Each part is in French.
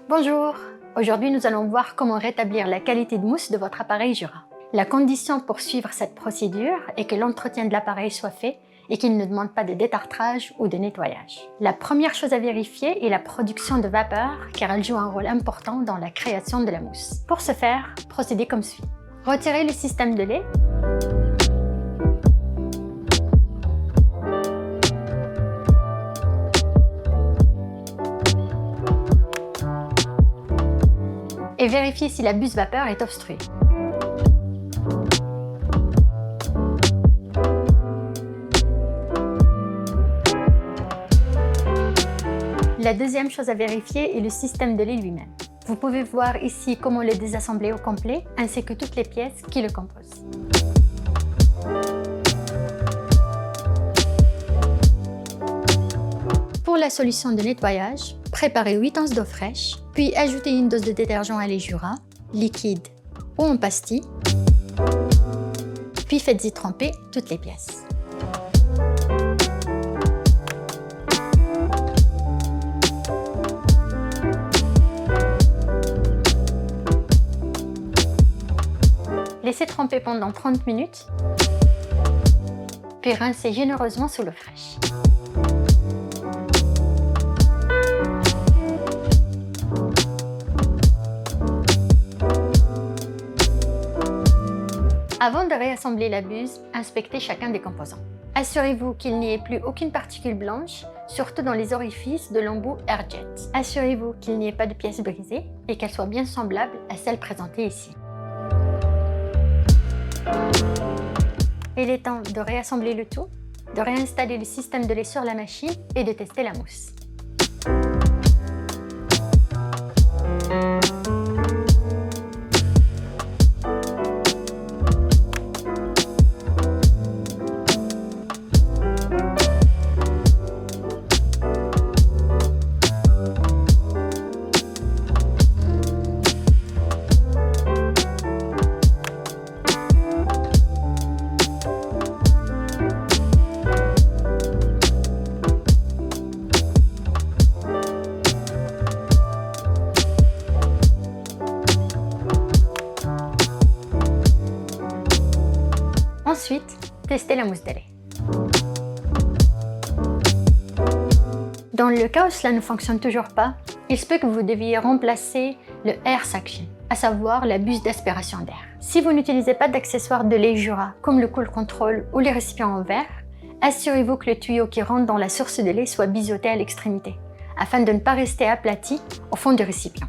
Bonjour! Aujourd'hui, nous allons voir comment rétablir la qualité de mousse de votre appareil Jura. La condition pour suivre cette procédure est que l'entretien de l'appareil soit fait et qu'il ne demande pas de détartrage ou de nettoyage. La première chose à vérifier est la production de vapeur car elle joue un rôle important dans la création de la mousse. Pour ce faire, procédez comme suit. Retirez le système de lait. Et vérifiez si la buse vapeur est obstruée. La deuxième chose à vérifier est le système de lait lui-même. Vous pouvez voir ici comment le désassembler au complet, ainsi que toutes les pièces qui le composent. Pour la solution de nettoyage, préparez 8 onces d'eau fraîche, puis ajoutez une dose de détergent à lait Jura, liquide ou en pastille, puis faites-y tremper toutes les pièces. Laissez tremper pendant 30 minutes, puis rincez généreusement sous l'eau fraîche. Avant de réassembler la buse, inspectez chacun des composants. Assurez-vous qu'il n'y ait plus aucune particule blanche, surtout dans les orifices de l'embout AirJet. Assurez-vous qu'il n'y ait pas de pièces brisées et qu'elles soient bien semblables à celles présentées ici. Il est temps de réassembler le tout, de réinstaller le système de lait sur la machine et de tester la mousse. Ensuite, testez la mousse de lait. Dans le cas où cela ne fonctionne toujours pas, il se peut que vous deviez remplacer le air suction, à savoir la buse d'aspiration d'air. Si vous n'utilisez pas d'accessoires de lait Jura comme le cool control ou les récipients en verre, assurez-vous que le tuyau qui rentre dans la source de lait soit biseauté à l'extrémité, afin de ne pas rester aplati au fond du récipient.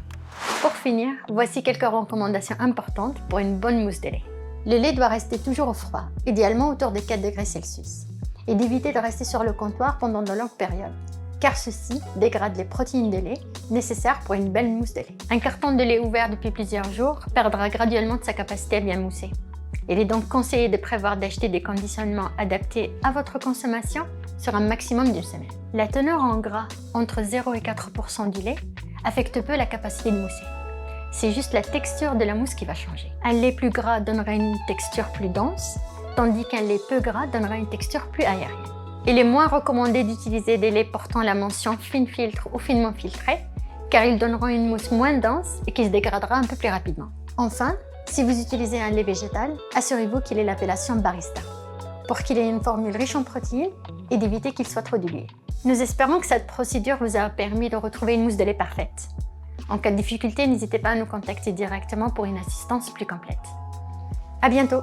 Pour finir, voici quelques recommandations importantes pour une bonne mousse de lait. Le lait doit rester toujours au froid, idéalement autour de 4 degrés Celsius, et d'éviter de rester sur le comptoir pendant de longues périodes, car ceci dégrade les protéines de lait nécessaires pour une belle mousse de lait. Un carton de lait ouvert depuis plusieurs jours perdra graduellement de sa capacité à bien mousser. Il est donc conseillé de prévoir d'acheter des conditionnements adaptés à votre consommation sur un maximum d'une semaine. La teneur en gras entre 0 et 4% du lait affecte peu la capacité de mousser. C'est juste la texture de la mousse qui va changer. Un lait plus gras donnerait une texture plus dense, tandis qu'un lait peu gras donnerait une texture plus aérienne. Il est moins recommandé d'utiliser des laits portant la mention fine filtre ou finement filtré, car ils donneront une mousse moins dense et qui se dégradera un peu plus rapidement. Enfin, si vous utilisez un lait végétal, assurez-vous qu'il ait l'appellation Barista, pour qu'il ait une formule riche en protéines et d'éviter qu'il soit trop dilué. Nous espérons que cette procédure vous a permis de retrouver une mousse de lait parfaite. En cas de difficulté, n'hésitez pas à nous contacter directement pour une assistance plus complète. À bientôt!